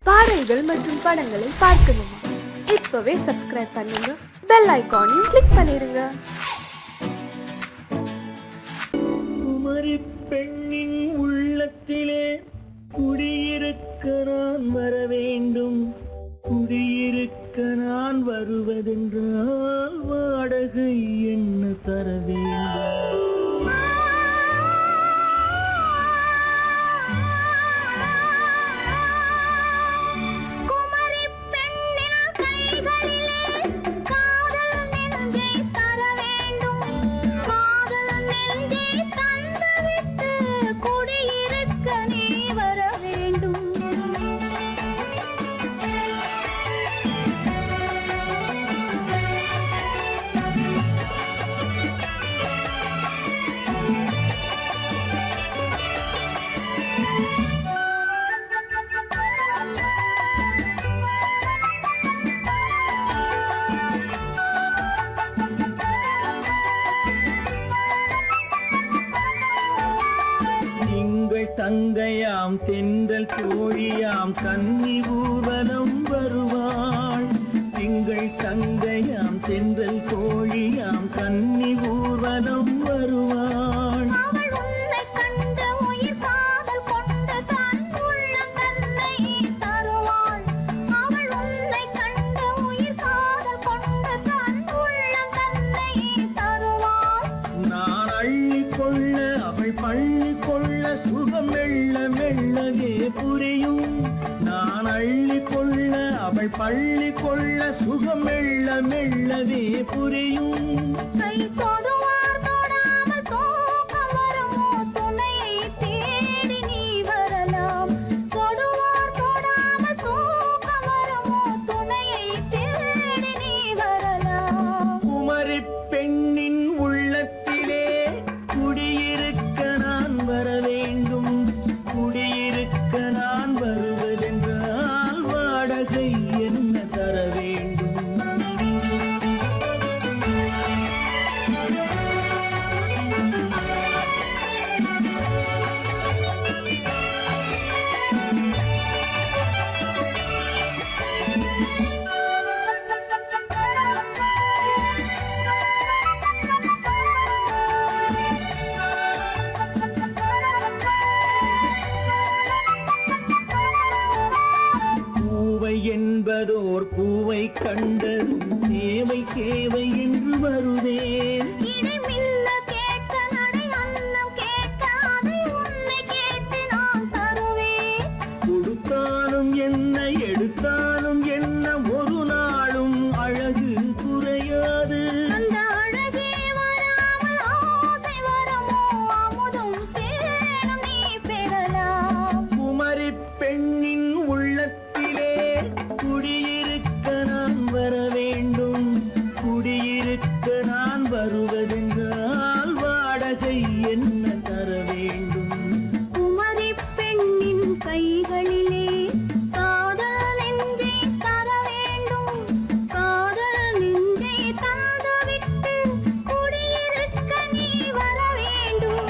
பாடல்கள் மற்றும் படங்களை பார்க்கணுமா? இப்பவே சப்ஸ்கிரைப் பண்ணுங்க, பெல் ஐகானையும் கிளிக் பண்ணிருங்க. குமரி பெண்ணின் உள்ளத்திலே குடியிருக்க நான் வர வேண்டும். குடியிருக்க நான் வருவதென்றால் வாடகை என்ன தர வேண்டும்? தங்கையாம் தென்றல் தோழியாம் கன்னி ஊர்வலம் வருவாள். எங்கள் தங்கையாம் தென்றல் தோழியாம் கன்னி ஊர்வலம் வருவாள். நான் அள்ளி கொள்ள அவள் பள்ளி கொள்ள சுகம் மெல்ல மெல்லவே புரியும். நான் அள்ளி கொள்ள அவள் பள்ளி கொள்ள சுகம் மெல்ல மெல்லவே புரியும். குமரி பெண்ணின் உள்ளத்திலே குடியிருக்க நான் வர வேண்டும். குடியிருக்க நான் வருவதென்றால் வாடகை என்ன தர வேண்டும்? பூவை என்பதோர் பூவை கண்டதும் தேவை தேவை என்று வருவேன். கொடுத்தாலும் என்ன எடுத்தாலும் என்ன ஒரு நாளும் அழகு குறையாது. குமரி பெண்ணின் உள்ளத்திலே குடியிருக்க நான் வர வேண்டும். குடியிருக்க நான் வருவதென்றால் வாடகை என்ன தர வேண்டும்? குமரி பெண்ணின் கைகளிலே காதல் நெஞ்சை தர வேண்டும். காதல் நெஞ்சை தந்துவிட்டு குடியிருக்க நீ வர வேண்டும்.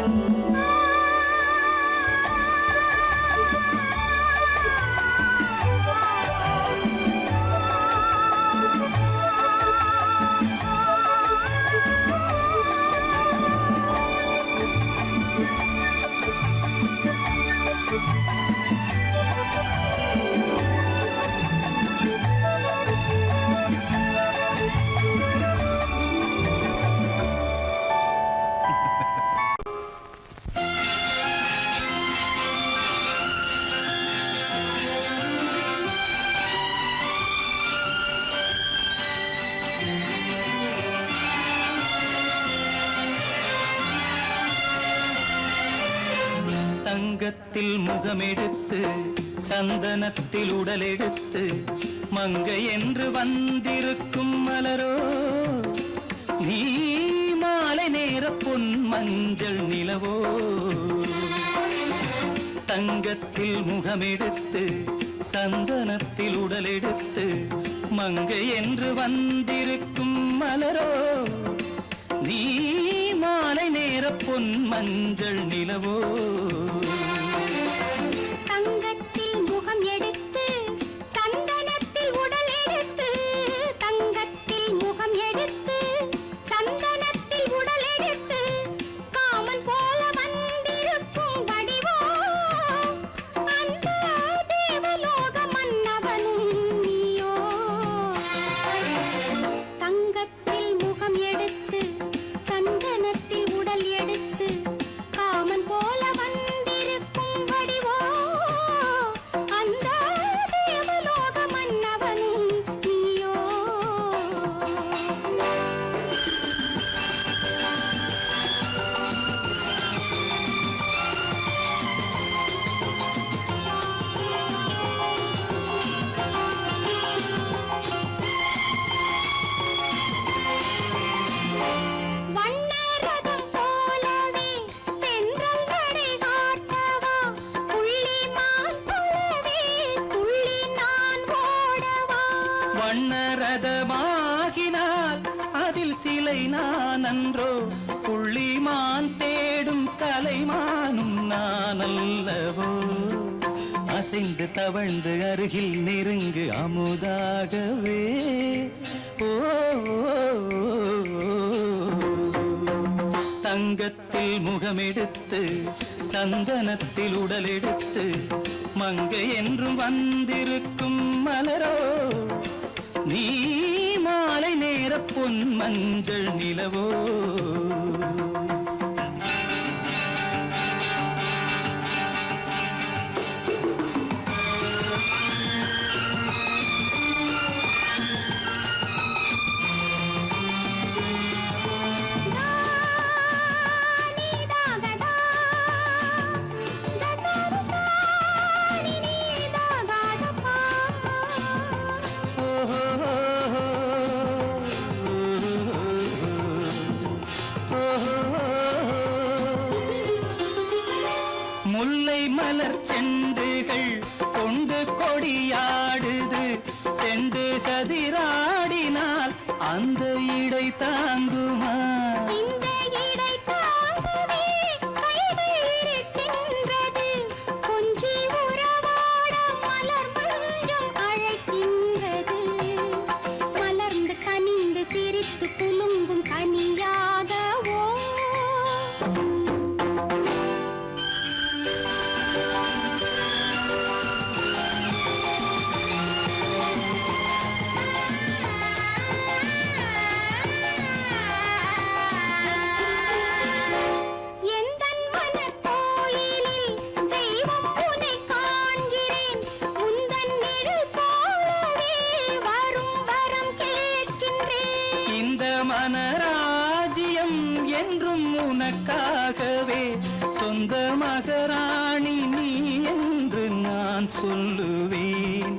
தங்கத்தில் முகமெடுத்து சந்தனத்தில் உடலெடுத்து மங்கை என்று வந்திருக்கும் மலரோ நீ மாலை நேர பொன் மஞ்சள் நிலவோ. தங்கத்தில் முகமெடுத்து சந்தனத்தில் உடலெடுத்து மங்கை என்று வந்திருக்கும் மலரோ நீ மாலை நேர பொன் மஞ்சள் நிலவோ. தங்கத்தில் முகம் எடுத்து வண்ணரதமாகினால் அதில் சிலை நான் அன்றோ, புள்ளிமான் தேடும் கலைமானும் நான் அல்லவோ. அசைந்து தவழ்ந்து அருகில் நெருங்கு அமுதாகவே. ஓ தங்கத்தில் முகமெடுத்து சந்தனத்தில் உடலெடுத்து மங்கை என்றும் வந்திருக்கும் மலரோ, நீ மாலை நேர பொன் மஞ்சள் நிலவோ. முல்லை மலர் செண்டுகள் கொண்டு கொடியாடுது, செண்டு சதிராடினால் அந்த இடை தாங்குமா? இந்த இடை தாங்குவே கைகள் இருக்கின்றது, கொஞ்சி உறவாட மலர் மஞ்சம் அழைக்கின்றது. மலர்ந்து கனிந்து சிரித்து குலுங்கும் கனியாகவோ. மனராஜ்யம் என்றும் உனக்காகவே, சொந்த மகராணி நீ என்று நான் சொல்லுவேன்.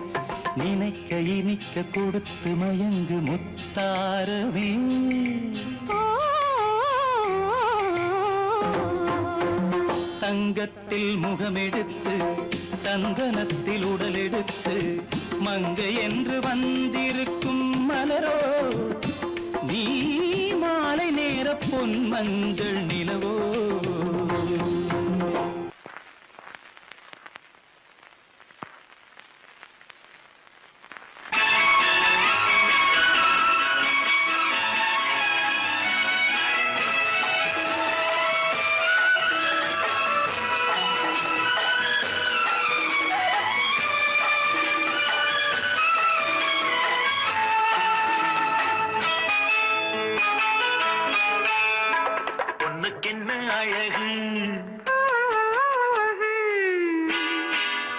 நினைக்க இனிக்க கொடுத்து மயங்கு முத்தாரவே. தங்கத்தில் முகமெடுத்து சந்தனத்தில் உடலெடுத்து மங்கை என்று வந்திருக்கும் மலரோ, நீ மாலை நேர பொன் மஞ்சள் நிலவோ. பொண்ணுக்கென்ன அழகு,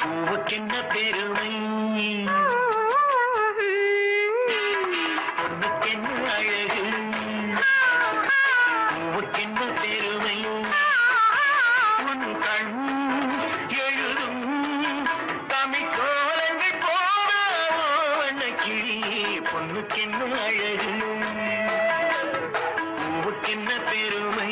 பூவுக்கென்ன பெருமை. பொண்ணுக்கென்ன அழகு, பூவுக்கென்ன பெருமை. உன் கண் எழுதும் தமிழ் கோலங்கள் போன கிளி. பொண்ணுக்கென்ன அழகு, பூவுக்கென்ன பெருமை.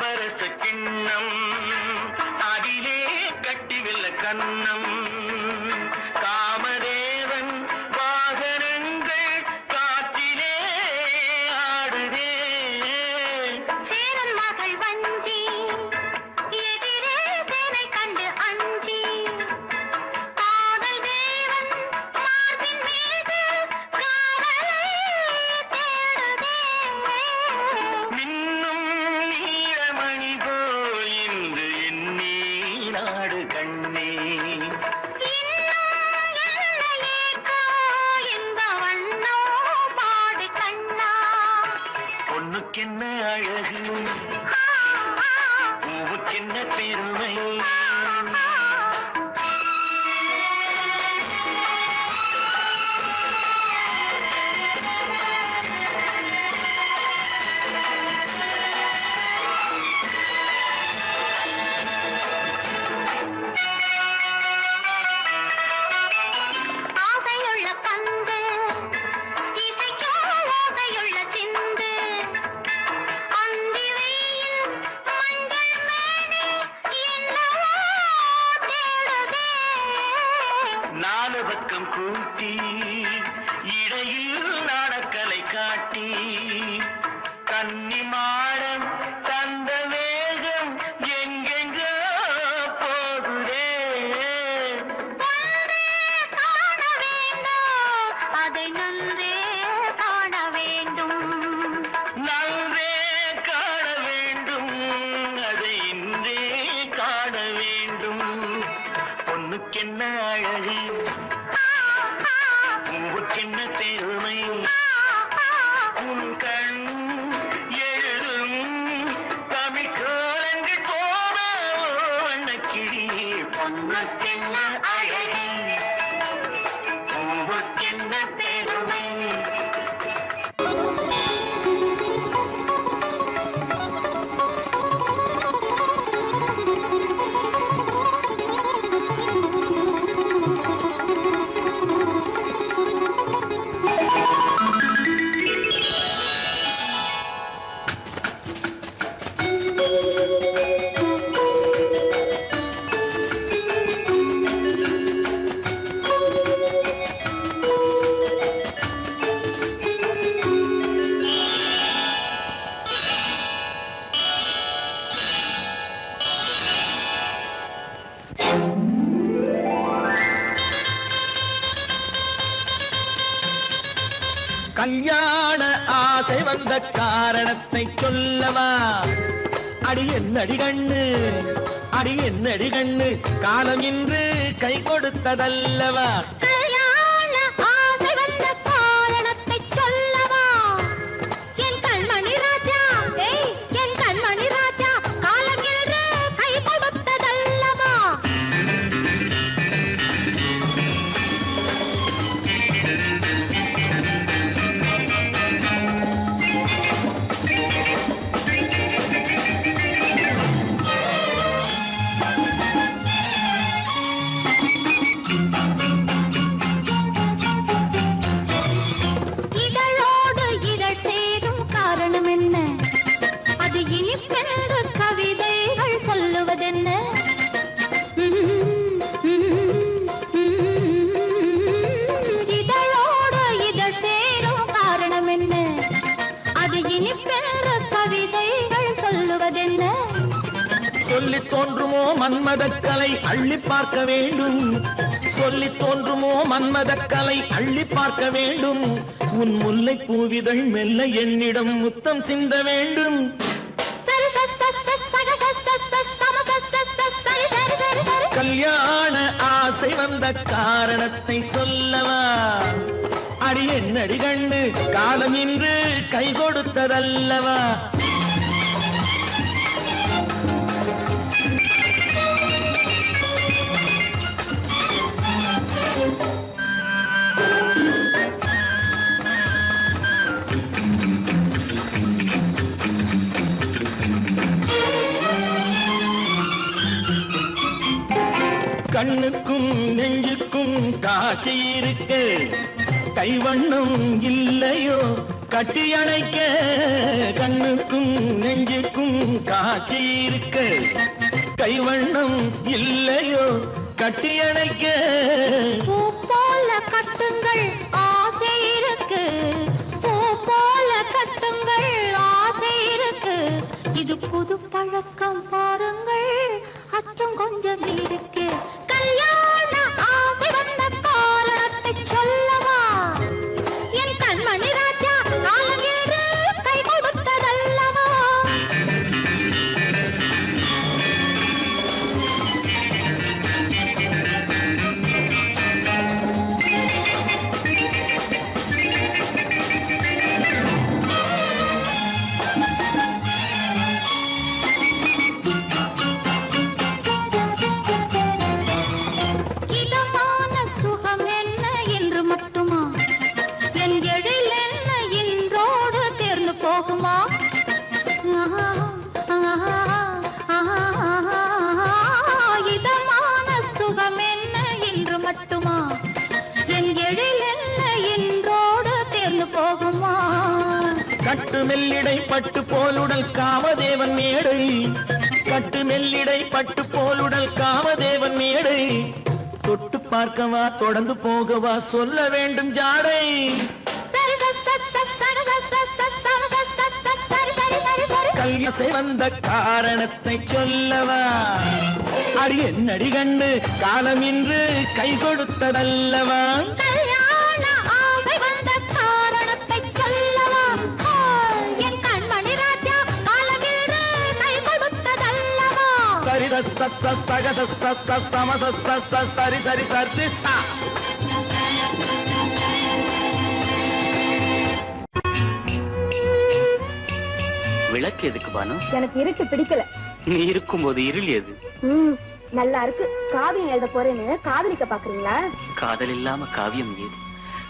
பாபரச கிண்ணம் அதிலே கட்டி வெல்ல கண்ணம் காமதேவன் வாகனங்கள் காற்றிலே ஆடுதே சேரன் மகள் வஞ்சி எதிரே சேனை கண்டு அஞ்சி காதல் தேவன் மார்பின் மீது காவலை தேடுதே மின்னும் நீலமணி போல் இன்று எண்ணி நாடு கண்ணே இன்னும் எல்லையேக்கோ என்ப வண்ணோ பாடு கண்ணா பொண்ணுக்கென்ன அழகு ஆ, ஆ, பூவுக்கென்ன பெருமை ஆ. ஆசையுள்ள பந்து இசைக்கோ ஓசையுள்ள சிந்து அந்தி வெயில் மஞ்சள் மேனி என்னவோ தேடுதே நாலு பக்கம் கூட்டி இடையில் நாடக்கலை காட்டி கன்னிமாடம் தந்த வேகம் எங்கெங்கோ போகுதே ஒன்றே காண வேண்டும் அதை நன்றே காண வேண்டும் நன்றே காண வேண்டும் அதை இன்றே காண வேண்டும் பொண்ணுக்கென்ன அழகு பூவுக்கென்ன பெருமை உன் கண் எழுதும் தமிழ் கோலங்கள் போன வண்ணக்கிளி பொண்ணுக்கென்ன அழகு பூவுக்கென்ன பெருமை கல்யாண ஆசை வந்த காரணத்தை சொல்லவா? அடி என்னடி கண்ணு, அடி என்னடி கண்ணு, காலம் இன்று கை கொடுத்ததல்லவா? கல்யாண ஆசை வந்த காரணத்தை சொல்லவா? என் கண்மணி ராஜா, ஏய் என் கண்மணி ராஜா, காலம் என்று கை கொடுத்ததல்லவா? இதழோடு இதழ் சேரும் காரணம் என்ன? அது இனிப்பென்று கவிதைகள் சொல்லுவதென்ன? இதழோடு இதழ் சேரும் காரணம் என்ன? அது இனிப்பென்று கவிதைகள் சொல்லுவதென்ன? சொல்லி தோன்றுமோ மன்மதக்கலை அள்ளி பார்க்க வேண்டும், சொல்லி தோன்றுமோ மன்மதக்கலை அள்ளி பார்க்க வேண்டும். உன் முல்லை பூவிதழ் மெல்ல என்னிடம் முத்தம் சிந்த வேண்டும். சரி சரி சரி சரி சரி சரி சரி சரி. கல்யாண ஆசை வந்த காரணத்தை சொல்லவா? அடி என்னடி கண்ணு, காலம் இன்று கை கொடுத்ததல்லவா? கண்ணுக்கும் நெஞ்சுக்கும் காட்சி இருக்கு, கைவண்ணம் இல்லையோ கட்டி அணைக்க. கண்ணுக்கும் நெஞ்சுக்கும் காட்சி இருக்க கைவண்ணம் இல்லையோ கட்டியணைக்க பூ போல கட்டுங்கள் ஆசை இருக்கு பூ போல கட்டுங்கள் ஆசை இருக்கு இது புது பழக்கம் பாருங்கள் அச்சம் கொஞ்சம் இருக்கு கல்யாண ஆசை வந்த காரணத்தை சொல்லவா என் கண்மணி ராஜா காலம் என்று கை கொடுத்ததல்லவா இதமான சுகம் என்ன என்று மட்டுமா என் எழில் என்ன இன்றோடு தேர்ந்து போகுமா இதமான சுகம் என்ன என்று மட்டுமா என் எழில் என்ன இன்றோடு தேர்ந்து போகுமா கட்டு மெல்லிடை பட்டு போலுடல் காமதேவன் மேடை கட்டு மெல்லிடை பட்டு போலுடல் காமதேவன் மேடை தொட்டு பார்க்கவா தொடர்ந்து போகவா சொல்ல வேண்டும் ஜாடை கல்யாசை வந்த காரணத்தை சொல்லவா அடி என்னடி கண்டு காலம் இன்று கை கொடுத்ததல்லவா கல்யாண ஆசை வந்த காரணத்தை சொல்லவா என் கண்மணி ராஜா காலமில்லை கை கொடுத்ததல்லவா சரி சக சம சரி சரி சரி சா விளக்கு எதுக்கு பானு? எனக்கு இருட்டு பிடிக்கல. நீ இருக்கும்போது இருள் எது? நல்லா இருக்கு. காவியம் எழுத போறேன்னு காதலிக்க பாக்குறீங்களா? காதல் இல்லாம காவியம் ஏது?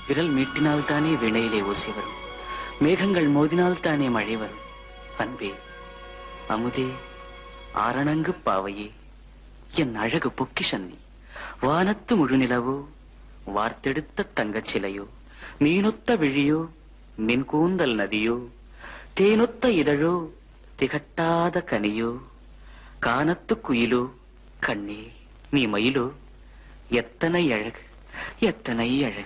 விரல் மீட்டினால் தானே வினையிலே ஓசை வரும், மேகங்கள் மோதினால் தானே மழை வரும். அன்பே, அமுதே, ஆரணங்கு பாவையே, என் அழகு பொக்கிஷன்னி, வானத்து முழுநிலவோ, வார்த்தெடுத்த தங்கச் சிலையோ, மீனொத்த விழியோ, மின் கூந்தல் நதியோ, தேனொத்த இதழோ, திகட்டாத கனியோ, கானத்து குயிலோ, கண்ணே நீ மயிலோ, எத்தனை அழகு, எத்தனை அழகு.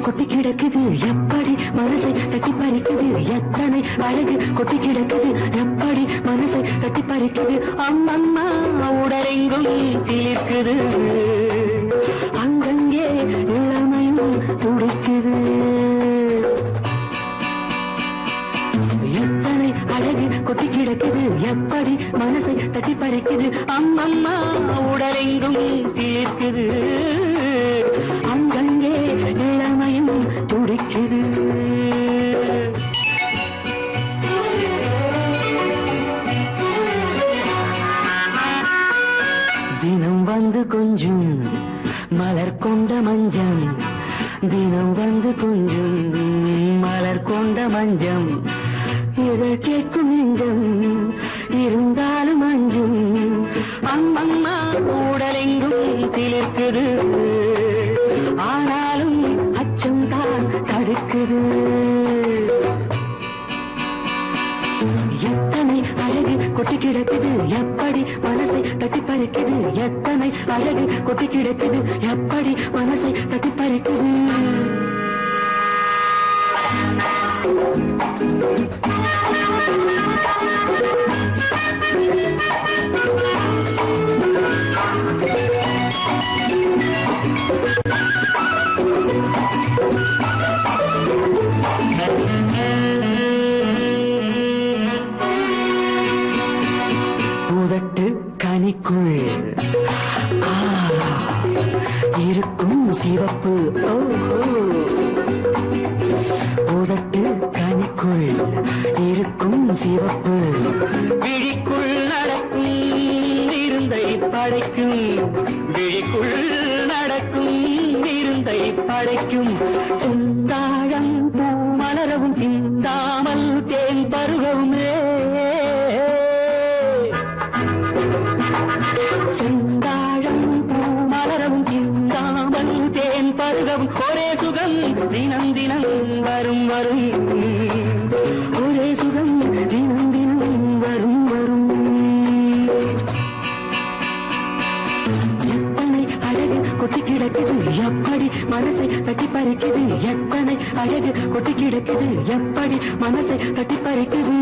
கொட்டி கிடக்குது எப்படி மனசை தட்டி பறிக்குது, எத்தனை அழகு கொட்டி கிடக்குது எப்படி மனசை தட்டி பறிக்குது. அம்மம்மா உடலெங்கும் தீர்க்குது, அங்கங்கே இளமையும் துடிக்குது. எத்தனை அழகு கொட்டி கிடக்குது எப்படி மனசை தட்டி பறிக்குது. அம்மம்மா உடலெங்கும் தீர்க்குது, அங்கங்கே இளமையும் துடிக்குது. தினம் வந்து கொஞ்சம் மலர் கொண்ட மஞ்சம், தினம் வந்து கொஞ்சம் மலர் கொண்ட மஞ்சம், இதழ் கேட்கும் நெஞ்சம் இருந்தாலும் அஞ்சும். அம்மம்மா உடலெங்கும் சிலிர்க்குது, ஆனாலும் அச்சம் தான் தடுக்குது. எத்தனை அழகு கொட்டி கிடக்குது எப்படி மனசை தட்டி பறிக்குது, எத்தனை அழகு கொட்டி கிடக்குது எப்படி மனசை தட்டி பறிக்குது. பூதட்டு கனிக்குள் இருக்கும் சிவப்பு, பூதட்டு கனிக்குள் இருக்கும் சிவப்பு, விழிக்குள் நடக்கும் விருந்தை படைக்கும், விழிக்குள் நடக்கும் விருந்தை படைக்கும். சுவைக்கும் செந்தாழம் பூ மலரவும் சிந்தாமல் தேன் பருகவும் செந்தாழம் பூ மலரவும் சிந்தாமல் தேன் பருகவும் ஒரே சுகம் தினம் தினம் வரும் வரும் ஒரே சுகம் தினம் தினம் வரும் வரும் எத்தனை அழகு கொட்டி கிடக்குது எப்படி மனசை தட்டி பறிக்குது எத்தனை அழகு கொட்டி கிடக்குது எப்படி மனசை தட்டி பறிக்குது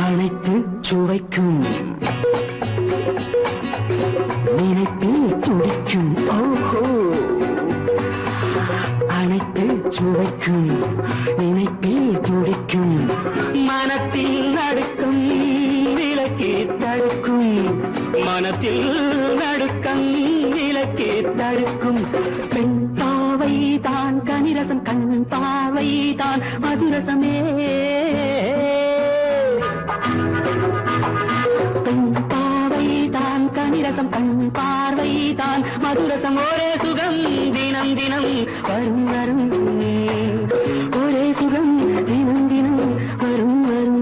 அனைத்து சுவைக்கும் நினைப்பில் துடிக்கும் ஓஹோ அனைத்து சுவைக்கும் நினைப்பில் துடிக்கும் மனத்தில் நடுக்கும் விலக்கி தடுக்கும் மனத்தில் நடுக்கம் விலக்கி தடுக்கும் பெண் பாவை தான் கனிரசம் கண் பாவை தான் மதுரசமே பெண் பாவை தான் கனிரசம் கண் பார்வை தான் மதுரசம் ஒரே சுகம் தினம் தினம் வரும் வரும் ஒரே சுகம் தினம் தினம் வரும் வரும்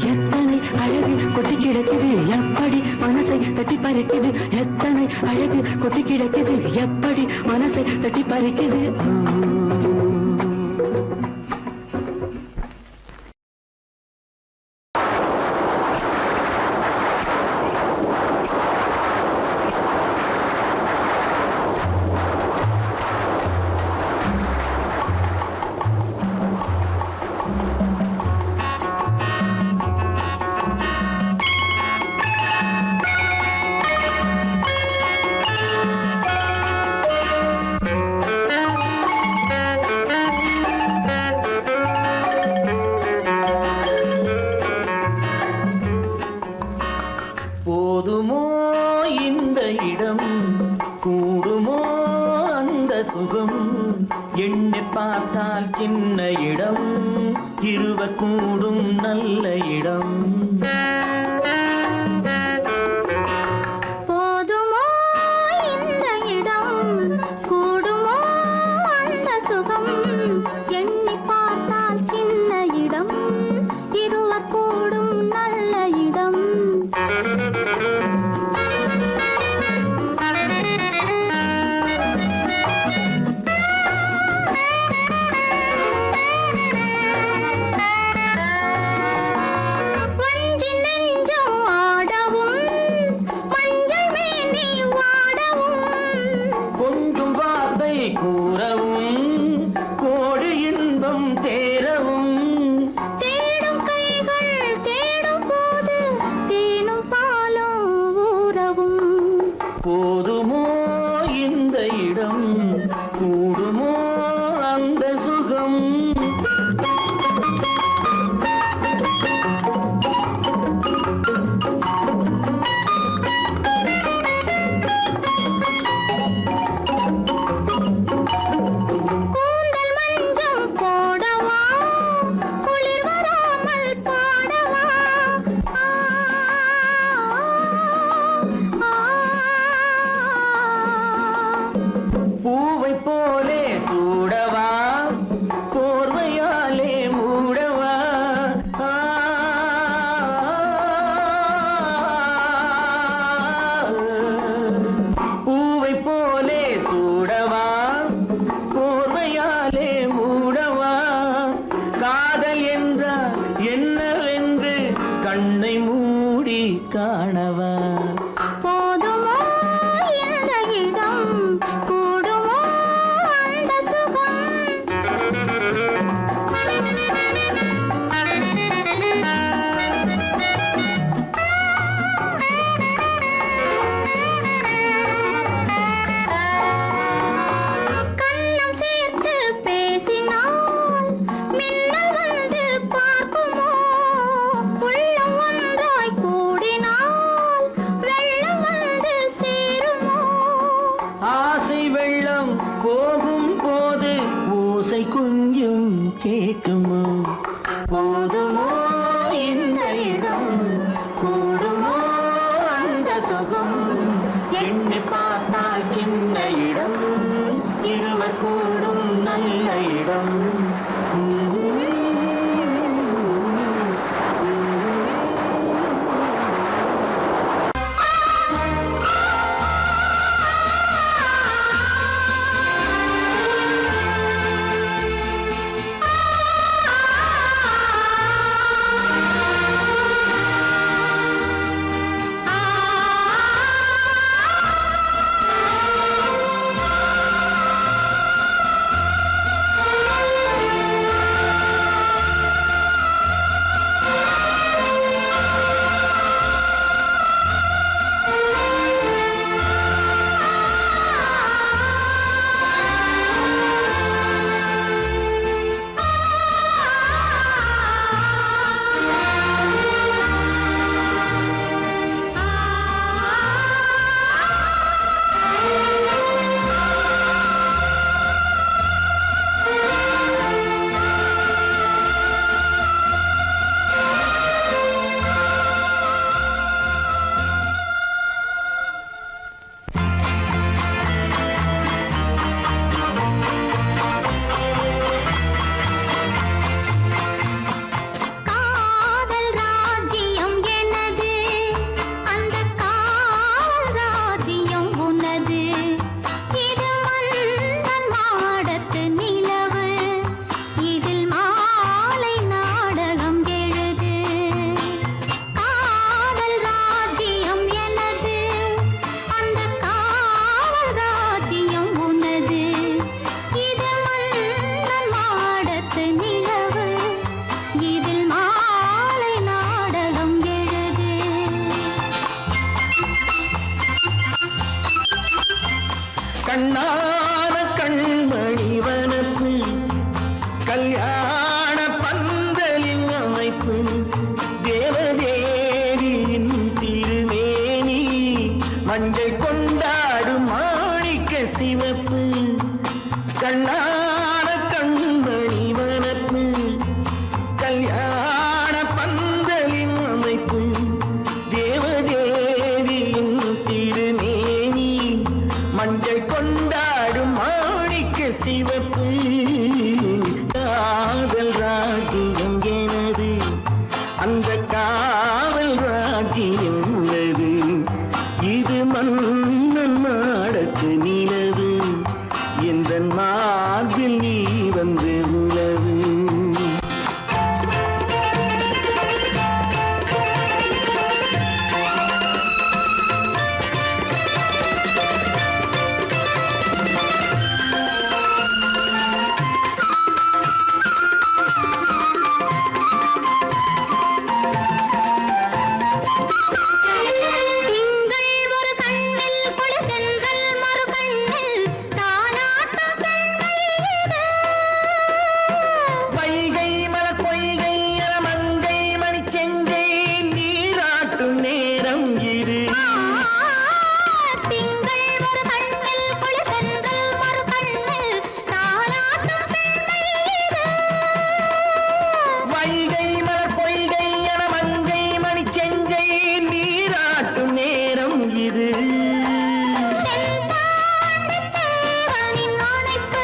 எத்தனை அழகு கொட்டி கிடக்குது எப்படி மனசை தட்டி பறிக்குது எத்தனை அழகு கொட்டி கிடக்குது எப்படி மனசை தட்டி பறிக்குது போதுமோ இந்த இடம் கூடுமோ அந்த சுகம் எண்ணி பார்த்தால் சின்ன இடம் இருவர் கூடும் நல்ல இடம் போதுமோ இந்த இடம் கூடுமோ அந்த சுகம் எண்ணி பார்த்தால் சின்ன இடம் இருவர் கூடும் நல்ல இடம் போதுமோ இந்த இடம் கூடுமோ அந்த சுகம் பூவை போலே சூடவா போர்வையாலே மூடவா பூவை போலே சூடவா போர்வையாலே மூடவா காதல் என்றால் என்னவென்று கண்ணை மூடி காணவா போதுமோ இந்த இடம் கூடுமோ அந்த சுகம் கண்ணம் சேர்த்து பேசினால் மின்னல் வந்து பார்க்குமோ உள்ளம் ஒன்று கண்ணான கண்மணி வனப்பு கல்யாண பந்தலின் அமைப்பு தேவதேவியின் திருமேனி மஞ்சள் கொண்டாடும் மாணிக்க சிவப்பு கண்ணான கண்மணி வனப்பு கல்யாண பந்தலின் அமைப்பு தேவதேவியின் திருமேனி மஞ்சள் கொண்டாடும் மாணிக்க சிவப்பு காதல் ராஜ்யம் எனது அந்த காவல் ராஜ்யம் உள்ளது இது மன்னன் மாடத்து நிலவு எந்த மார்பில் நீ வந்து உலவு திங்கள் ஒரு கண்ணில் குளிர்தென்றல் மறு கண்ணில் தானாட்டம் பெண்கள் இது. வைகை மலர் பொய்கை மங்கை மணிச்செங்கை நீராட்டும் நேரம் இது திங்கள் ஒரு கண்ணில் குளிர்தென்றல் மறு கண்ணில் தானாட்டம் பெண்கள் இது. வைகை மலர் பொய்கை மங்கை மணிச்செங்கை நீராட்டும் நேரம் இது தென்பாண்டித் தேவனின் அணைப்பு,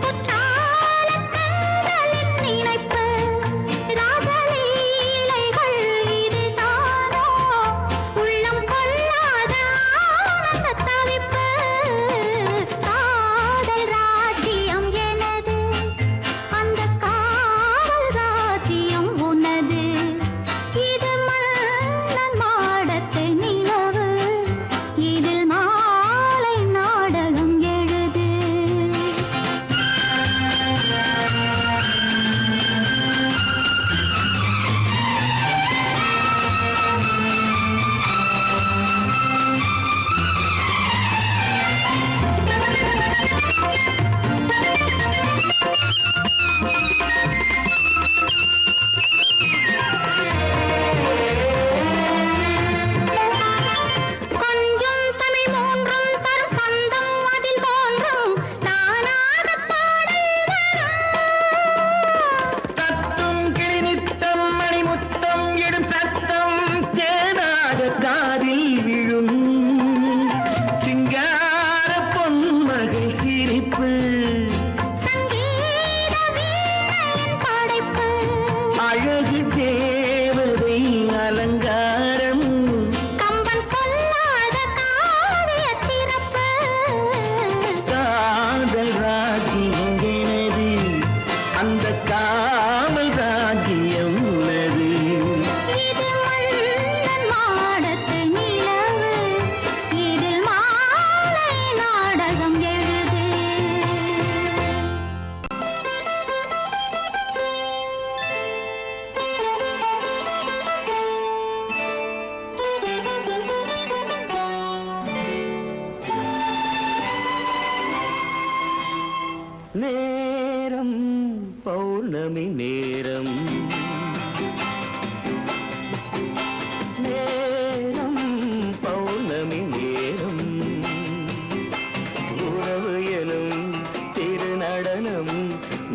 குற்றாலக் கண்களின் நினைப்பு, ராசலீலைகள் இதுதானோ, உள்ளம் கொள்ளாத ஆனந்தத் தவிப்பு. காதல் ராஜ்யம் எனது, அந்த காவல் ராஜ்யம் உனது. இது மன்னன் மாடத்து நிலவு, இதில் மாலை நாடகம் எழுது. கொஞ்சம் தமிழ் மூன்றும் தரும் சந்தம் அதில் தோன்றும் நானாகப் பாடல் வரும். தத்தும் கிளி நித்தம் மணிமுத்தம் இடும் சத்தம் தேனாக காதில் விழும் சிங்கார பொன்மகள் சிரிப்பு சங்கீத வீணையின் படைப்பு, அழகு தேவதை அலங்காரம் கம்பன் சொல்லாத காவியச் சிறப்பு. காதல் ராஜ்யம் எனது அந்த காவல் ராஜ்யம் உள்ளது இது மன்னன் மாடத்து நிலவு, இதில் மாலை நாடகம் எழுது. நேரம் பௌர்ணமி நேரம் நேரம் பௌர்ணமி நேரம் உறவு எனும் திருநடனம்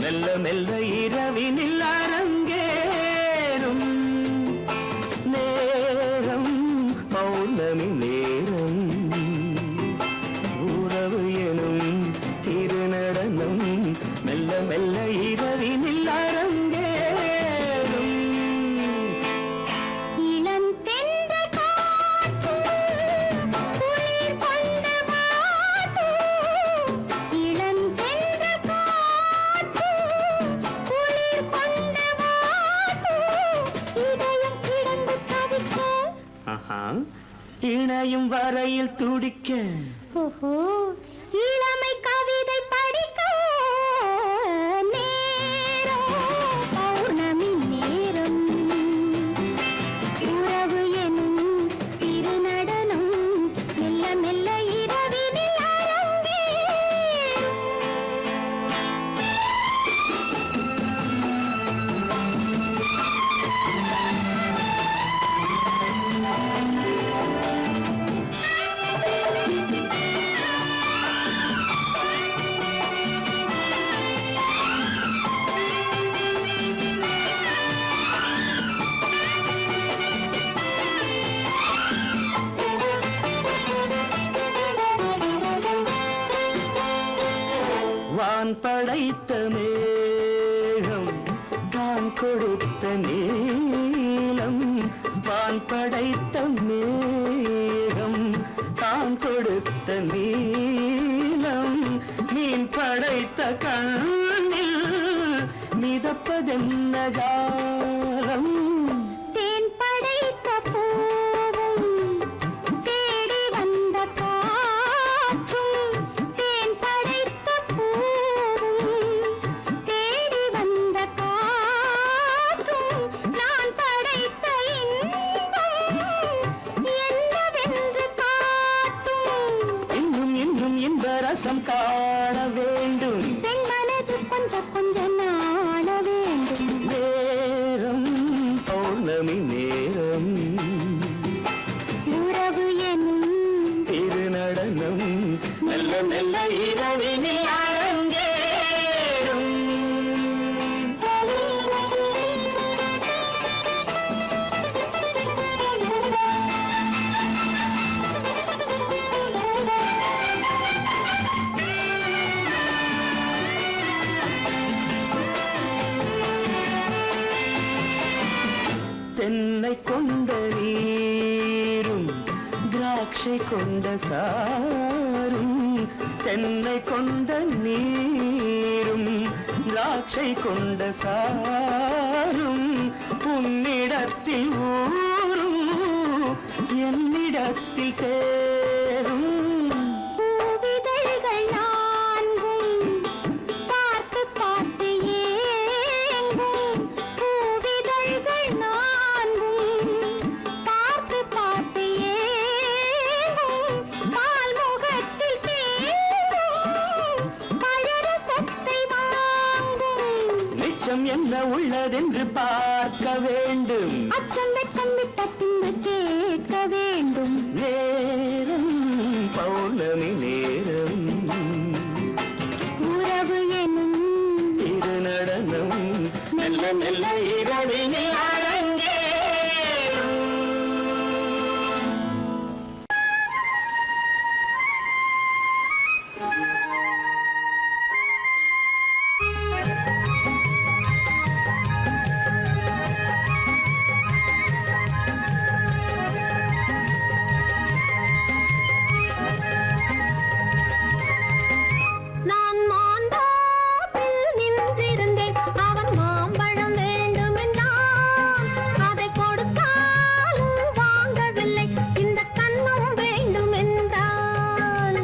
மெல்ல மெல்ல இரவினில் அரங்கேறும் நேரம் பௌர்ணமி நேரம் உறவு எனும் திருநடனம் மெல்ல மெல்ல இரவினில் அரங்கேறும் இளந்தென்றல் காற்று குளிர் கொண்ட வாட்டு, இளந்தென்றல் காற்று குளிர் கொண்ட வாட்டு, இதயம் கிடந்து தவிக்க. இணையும் வரையில் துடிக்க ஓஹோ, இளமை கவிதை படிக்க நேரம் பௌர்ணமி நேரம், உறவு எனும் திருநடனம் மெல்ல மெல்ல இரவினில் அரங்கேறும். வான் படைத்த மேகம் தான் கொடுத்த நீலம் வான் படைத்த மேகம் தான் கொடுத்த நீலம் மீன் படைத்த கண்ணில் மிதப்பதென்ன ஜாலம் தேன் படைத்த பூவும் தேடி வந்த காற்றும் தேன் படைத்த பூவும் தேடி வந்த காற்றும் நான் படைத்த இன்பம் என்னவென்று காட்டும் இன்னும் இன்னும் இந்த ரசம் காண வேண்டும் பெண் மனது கொஞ்சம் கொஞ்சம் நாண வேண்டும் நேரம் பௌர்ணமி நேரம் உறவு எனும் திருநடனம் மெல்ல மெல்ல இரவினில் அரங்கேறும் தென்னை கொண்ட நீரும் திராட்சை கொண்ட சாரும் தென்னை கொண்ட நீரும் திராட்சை கொண்ட சாரும் உன்னிடத்தில் ஊரும் என்னிடத்தில் சேரும் பூவிதழ்கள் நான்கும் பார்த்து பார்த்து ஏங்கும் பூவிதழ்கள் நான்கும் பார்த்து பார்த்து ஏங்கும் பால் முகத்தில் தேங்கும் பழரசத்தை வாங்கும் மிச்சம் என்ன உள்ளதென்று பார்க்க வேண்டும் அச்சம் வெச்சம் விட்ட பின்பு கேட்க வேண்டும் நேரம் பௌர்ணமி நேரம் உறவு எனும் திருநடனம் மெல்ல மெல்ல இரவினில் அரங்கேறும் நான் மாந்தோப்பில் நின்றிருந்தேன் அவன் மாம்பழம் வேண்டுமென்றான் அதை கொடுத்தாலும் வாங்கவில்லை இந்த கண்ணம் வேண்டுமென்றான்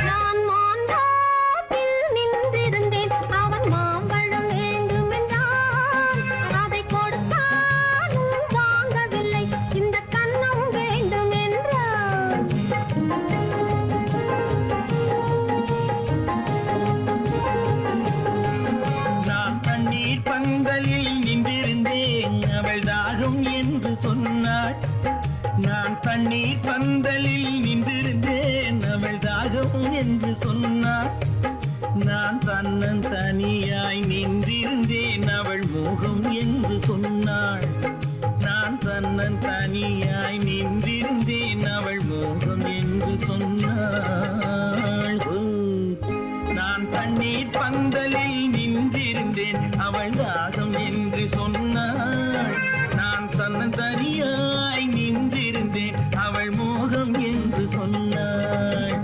நான் மாந்தோப்பில் நின்றிருந்தேன் அவன் மாம்பழம் வேண்டுமென்றான் அதை கொடுத்தாலும் வாங்கவில்லை இந்த கண்ணம் வேண்டுமென்றான் நான் தண்ணீர் பந்தலில் நின்றிருந்தேன் அவள் தாகம் என்று சொன்னாள் நான் தண்ணீர் பந்தலில் நின்றிருந்தேன் அவள் தாகம் என்று சொன்னாள் நான் தன்னன் தனியாய் நின்றிருந்தேன் அவள் மோகம் என்று சொன்னாள் நான் தன்னன் தனியாய் நின்றிருந்தேன் அவள் மோகம் என்று சொன்னாள் நான் தண்ணீர் பந்தலில் நின்றிருந்தேன் அவள் தாகம் என்று சொன்னாள் நான் தன்னன் தனியாய் நின்றிருந்தேன் அவள் மோகம் என்று சொன்னாள்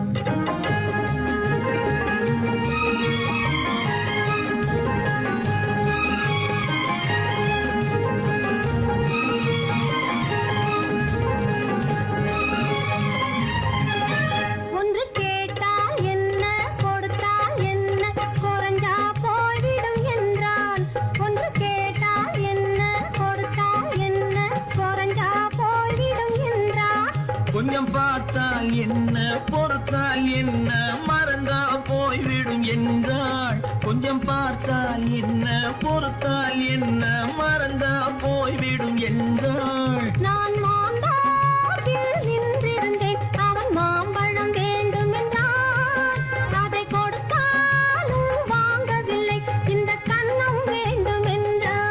ஒன்று கேட்டால் என்ன கொடுத்தால் என்ன குறைஞ்சா போய்விடும் என்றான் ஒன்று கேட்டால் என்ன கொடுத்தால் என்ன குறைஞ்சா போய்விடும் என்றான் கொஞ்சம் பார்த்தால் என்ன பொறுத்தால் என்ன மறந்தா போய்விடும் என்றாள் கொஞ்சம் பார்த்தால் என்ன பொறுத்தால் என்ன மறந்தா போய்விடும் என்றாள் நான் மாந்தோப்பில் நின்றிருந்தேன் அவன் மாம்பழம் வேண்டுமென்றான் அதை கொடுத்தாலும் வாங்கவில்லை இந்த கண்ணம் வேண்டுமென்றான்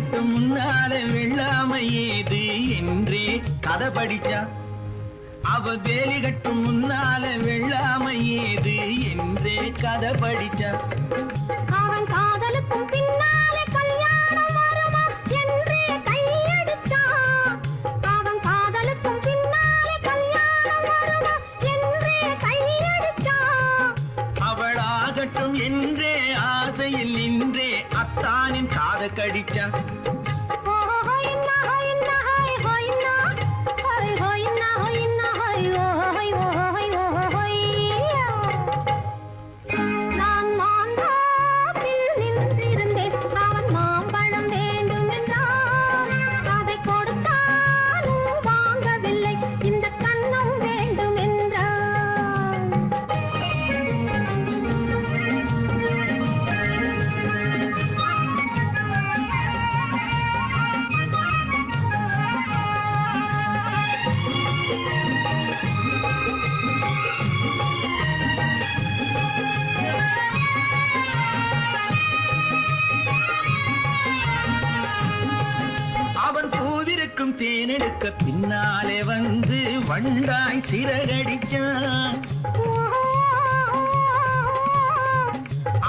கட்டும் முன்னால வெள்ளாமை ஏது என்றே கதை படிச்சா. அவ வேலி கட்டும் முன்னால வெள்ளாமை ஏது என்றே கதை படிச்சா. அவன் காதலுக்கும் பின்னாலே கல்யாணம் வருமா என்றே கையடிச்சான். அவன் காதலுக்கும் பின்னாலே கல்யாணம் வருமா என்றே கையடிச்சான். அவளாகட்டும் என்றே ஆசையில் நின்றே அத்தானின் காதை கடிச்சா. தேனெடுக்க பின்னாலே வந்து வண்டாய் சிறகடிச்சான்.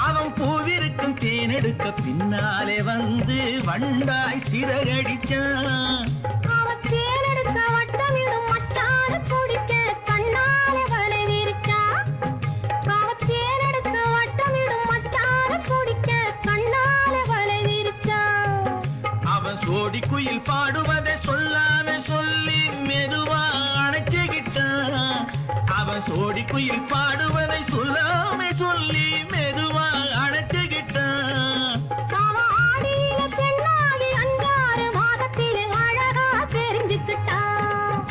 அவன் பூவிருக்கும் தேனெடுக்க பின்னாலே வந்து வண்டாய் சிறகடிச்சான். அவன் தேனெடுக்க வட்டமிடும் மட்டாறு குடிக்க கண்ணாலே வலை விரிச்சான். அவன் தேனெடுக்க வட்டமிடும் மட்டாறு குடிக்க கண்ணாலே வலை விரிச்சான். அவன் சோடி குயில் பாடுவதை சொல்லாம சொல்லி மெதுவா அணைச்சுக்கிட்டான். அவன் சோடி குயில் பாடுவதை சொல்லாம சொல்லி மெதுவா அணைச்சுக்கிட்டான். அவன் ஆடியில பெண்ணாகி 5-6 மாதத்திலே அழகா தெரிஞ்சுக்கிட்டான்.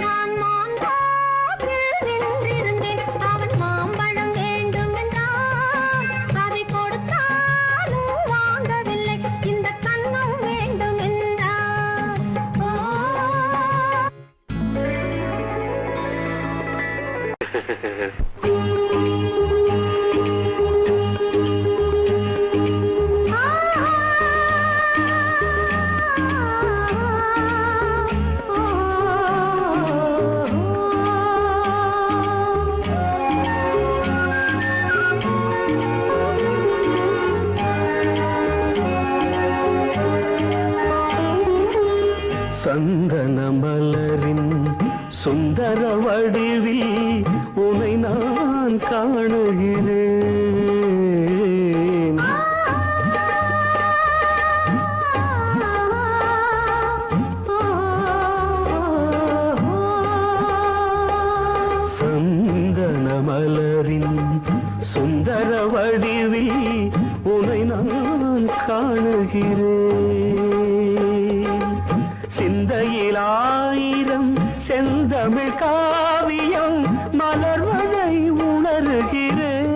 நான் மாந்தாப்பில் நின்றிருந்தேன். அவன் மாம்பழம் வேண்டும் என்றான். அதை கொடுத்தாலும் வாங்கவில்லை. இந்த கண்ணம் வேண்டும் என்றான். சந்தன மலரின் சுந்தர வடிவில் உனை நான் காணுகிறேன். சந்தன மலரின் சுந்தர வடிவில் உனை நான் காணுகிறேன். சிந்தையில் 1000 செந்தமிழ் காவியம் மலர்வதை உணர்கிறேன்.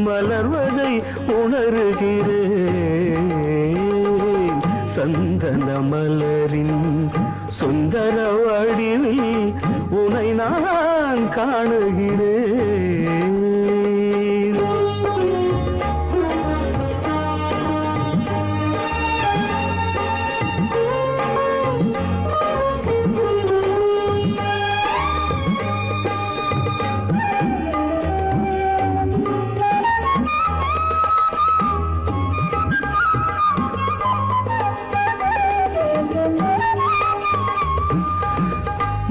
மலர்வதை உணர்கிறேன். சந்தன மலரின் சுந்தர வடிவில் உனை நான் காணுகிறேன்.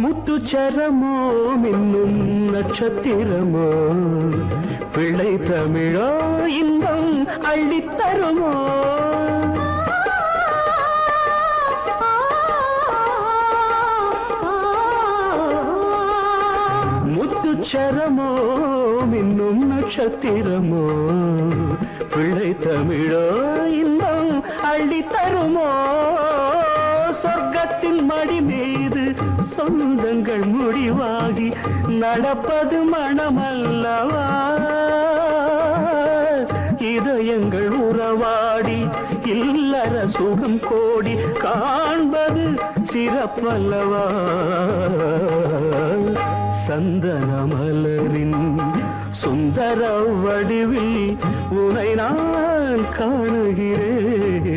முத்துச்சரமோ மின்னும் நட்சத்திரமோ பிள்ளை தமிழோ இன்பம் அள்ளித்தருமோ. முத்துச்சரமோ மின்னும் நட்சத்திரமோ பிள்ளை தமிழோ இன்பம் அள்ளித்தருமோ. சொர்க்கத்தின் மடி மீது சொந்தங்கள் முடிவாகி நடப்பது மனமல்லவா. இதயங்கள் உறவாடி இல்லற சுகம் கோடி காண்பது சிறப்பல்லவா சந்தன மலரின் சுந்தர வடிவில் உனை நான் காணுகிறேன்.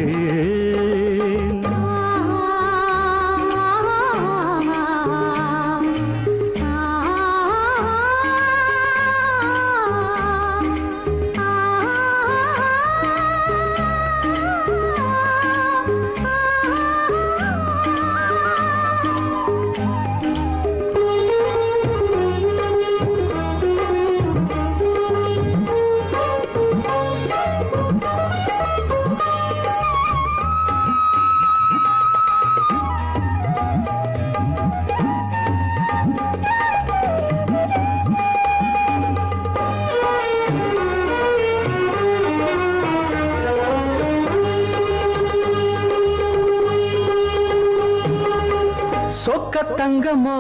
சொக்க தங்கமோ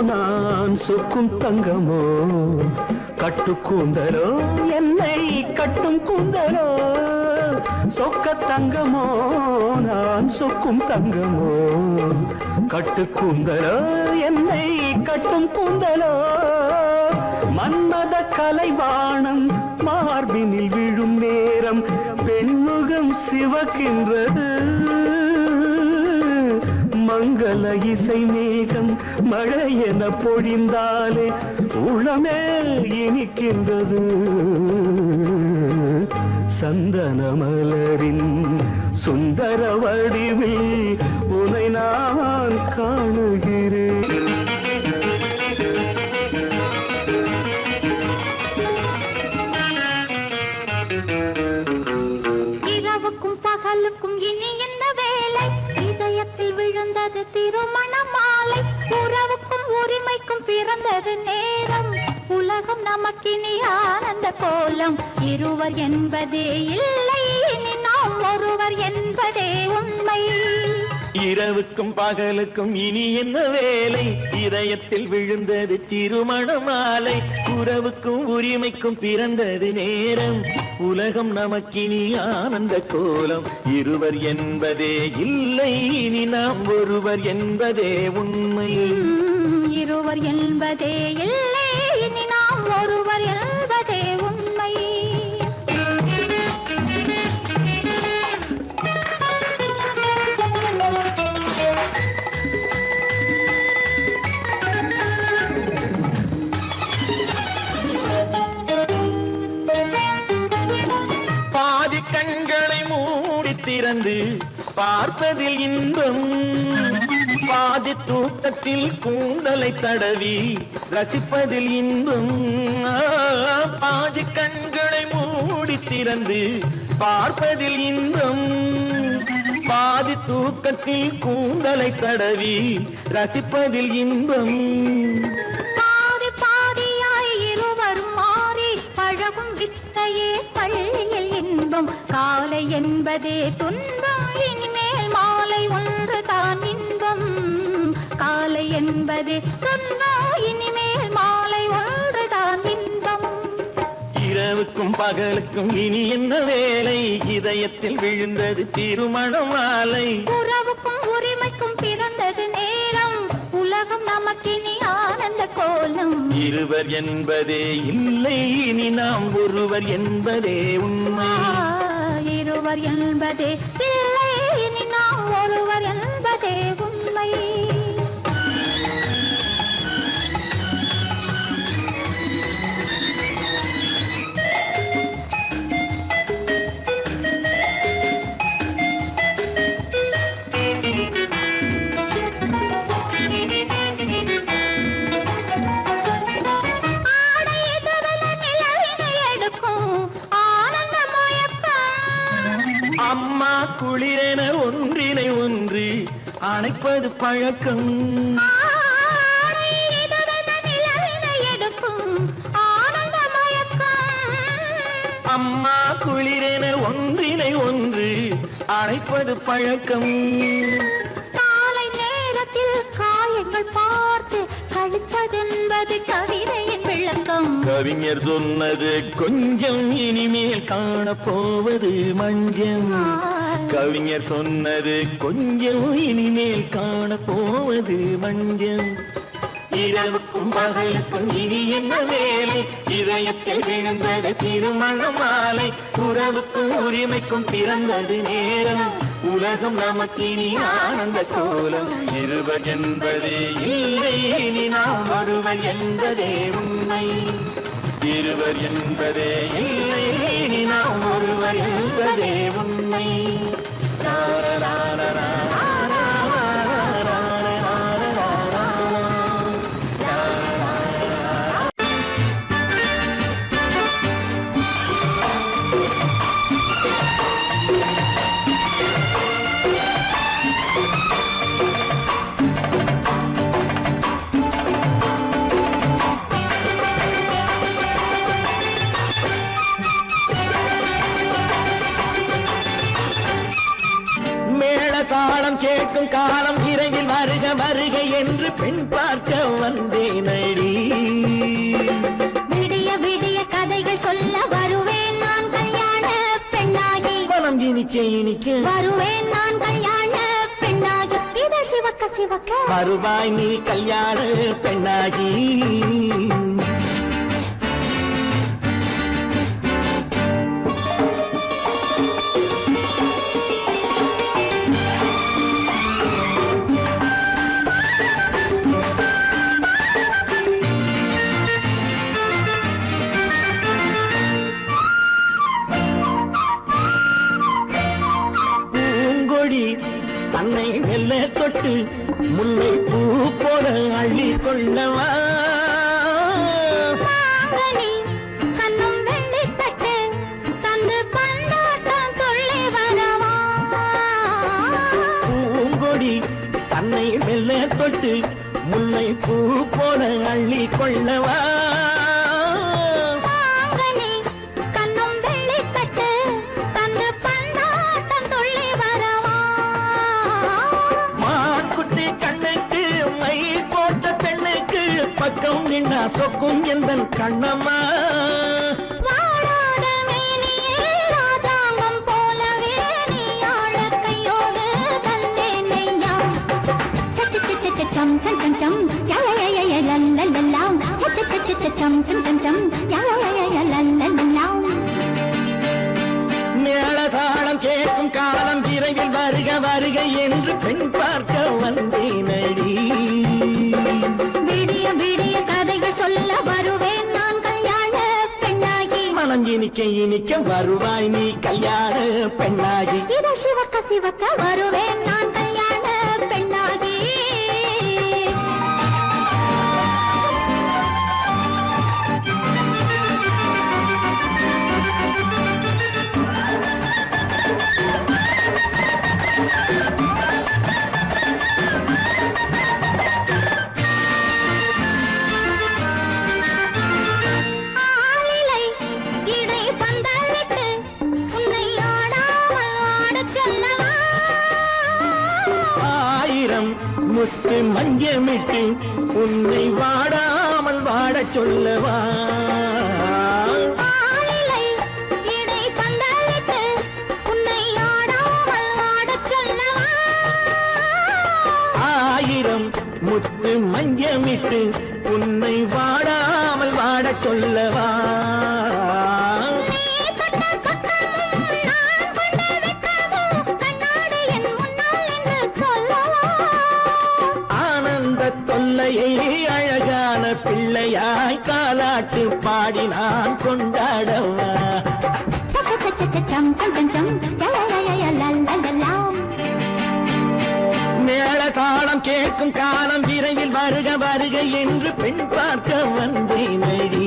நான் சொக்கும் தங்கமோ கட்டு கூந்தலோ என்னை கட்டும் கூந்தலோ சொக்க தங்கமோ நான் சொக்கும் தங்கமோ கட்டு கூந்தலோ என்னை கட்டும் கூந்தலோ மன்மத கலைவாணம் மார்பினில் விழும் நேரம் பெண்முகம் சிவக்கின்றது மங்கள இசை மேகம் மழை என பொழிந்தாலே உளமே இனிக்கின்றது சந்தன மலரின் சுந்தர வடிவில் உனை நான் காணுகிறேன். இரவுக்கும் பகலுக்கும் இனி என்ன வேலை இதயத்தில் விழுந்தது திருமண மாலை உறவுக்கும் உரிமைக்கும் பிறந்தது நேரம் உலகம் நமக்கினி ஆனந்த கோலம் இருவர் என்பதே இல்லை இனி நாம் ஒருவர் என்பதே உண்மை. இரவுக்கும் பகலுக்கும் இனி என்ன வேலை இதயத்தில் விழுந்தது திருமண மாலை உறவுக்கும் உரிமைக்கும் பிறந்தது நேரம் உலகம் நமக்கினி ஆனந்த கோலம் இருவர் என்பதே இல்லை இனி நாம் ஒருவர் என்பதே உண்மை. இருவர் என்பதே இல்லை இனி நாம் ஒருவர் என்பதே உண்மை. பாதி கண்களை மூடி திறந்து பார்ப்பதில் இன்பம் பாதி தூக்கத்தில் கூந்தலை தடவி ரசிப்பதில் இன்பம் பாதி கண்களை மூடி திறந்து பார்ப்பதில் இன்பம் பாதி தூக்கத்தில் கூந்தலை தடவி ரசிப்பதில் இன்பம் பாதி பாதியாய் இருவரும் மாறி பழகும் வித்தையே பள்ளியில் இன்பம் காலை என்பதே துன்பம் இனிமேல் மாலை ஒன்று தான் இன்பம் காலை என்பதே துன்பம் இனிமேல் மாலை ஒன்று தான் இன்பம். இரவுக்கும் பகலுக்கும் இனி என்ன வேலை இதயத்தில் விழுந்தது திருமண மாலை உறவுக்கும் உரிமைக்கும் பிறந்தது நேரம் உலகம் நமக்கினி ஆனந்த கோலம் இருவர் என்பதே இல்லை இனி நாம் ஒருவர் என்பதே உண்மை. இருவர் என்பதே இல்லை இனி நாம் ஒருவர் என்பதே உண்மை. அம்மா குளிரென ஒன்றினை ஒன்று அணைப்பது பழக்கம் அம்மா குளிரென ஒன்றினை ஒன்று அணைப்பது பழக்கம் காலை நேரத்தில் காயங்கள் பார்த்து கழிப்பதென்பது கவிதையின் விளக்கம் சொந்தம். கவிஞர் சொன்னது கொஞ்சம், இனிமேல் காணப்போவது மஞ்சள். கவிஞர் சொன்னது கொஞ்சம், இனிமேல் காணப்போவது மஞ்சள். இரவுக்கும் பகலுக்கும் இனி என்ன வேலை, இதயத்தில் விழுந்தது திருமண மாலை. உறவுக்கும் உரிமைக்கும் பிறந்தது நேரம், உலகம் நமக்கினி ஆனந்த கோலம். இருவர் என்பதே இல்லை, இனி நாம் ஒருவர் என்பதே உண்மை. இருவர் என்பதே இல்லை, இனி நாம் ஒருவர் என்பதே உண்மை. தாளம் கேட்கும் காலம் இறையில் வருக வருக என்று பெண் பார்க்க வந்தேனடி. விடிய விடிய கதைகள் சொல்ல வருவேன் நான் கல்யாண பெண்ணாகி. மனம் இனிக்க இனிக்க வருவேன் நான் கல்யாண பெண்ணாகி. இதழ் சிவக்க சிவக்க வருவாய் நீ கல்யாண பெண்ணாகி. தன்னை மெல்ல தொட்டு முல்லை பூ போல அள்ளி கொள்ளவா. கண்ணும் வெள்ளி தட்டு தந்து பந்தாட்டம் துள்ளி வரவா. பூங்கொடி தன்னை மெல்ல தொட்டு முல்லை பூ போல அள்ளி கொள்ளவா. பக்கம் நின்னா சொக்கும் எந்தன் கண்ணம்மா. வாழாத மேனியே ராஜாங்கம் போலவே நீ ஆழ கையோடு தந்தேன் நெய்யா. சச்ச சச்ச சச்சம் சம் சம் சம் யய லல்லல்லாம். சச்ச சச்ச சச்சம் சம் சம் சம் யய லல்லல்லாம். மேளதாளம் கேட்கும் காலம் விரைவில் வருக வருக என்று பெண் பார்க்க வந்தேனடி. விடிய விடிய கதைகள் சொல்ல வருவேன் நான் கல்யாண பெண்ணாகி. மனம் இனிக்க இனிக்க வருவாய் நீ கல்யாண பெண்ணாகி. இதழ் சிவக்க சிவக்க வருவேன் நான் கல்யாண பெண்ணாகி. முத்து மஞ்சமிட்டு உன்னை வாடாமல் வாட சொல்லவா. ஆயிரம் முத்து மஞ்சமிட்டு உன்னை வாடாமல் வாட சொல்லவா. தொல்லையை அழகான பிள்ளையாய் காலாட்டு பாடி நான் கொண்டாடவா. மேள தாளம் கேட்கும் காலம் விரைவில் வருக வருக என்று பெண் பார்க்க வந்தேனடி.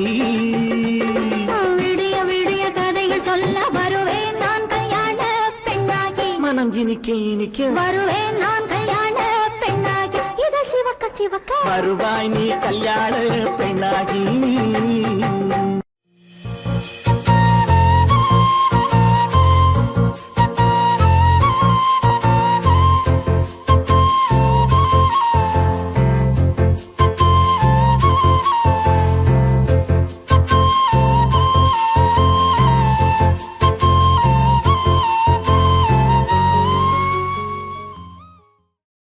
விடிய விடிய கதைகள் சொல்ல வருவேன் நான் கல்யாண பெண்ணாகி. மனம் இனிக்க இனிக்க வருவேன் நான் கல்யாண பெண்ணாகி. இதழ் சிவக்க சிவக்க வருவாய் நீ கல்யாண பெண்ணாகி.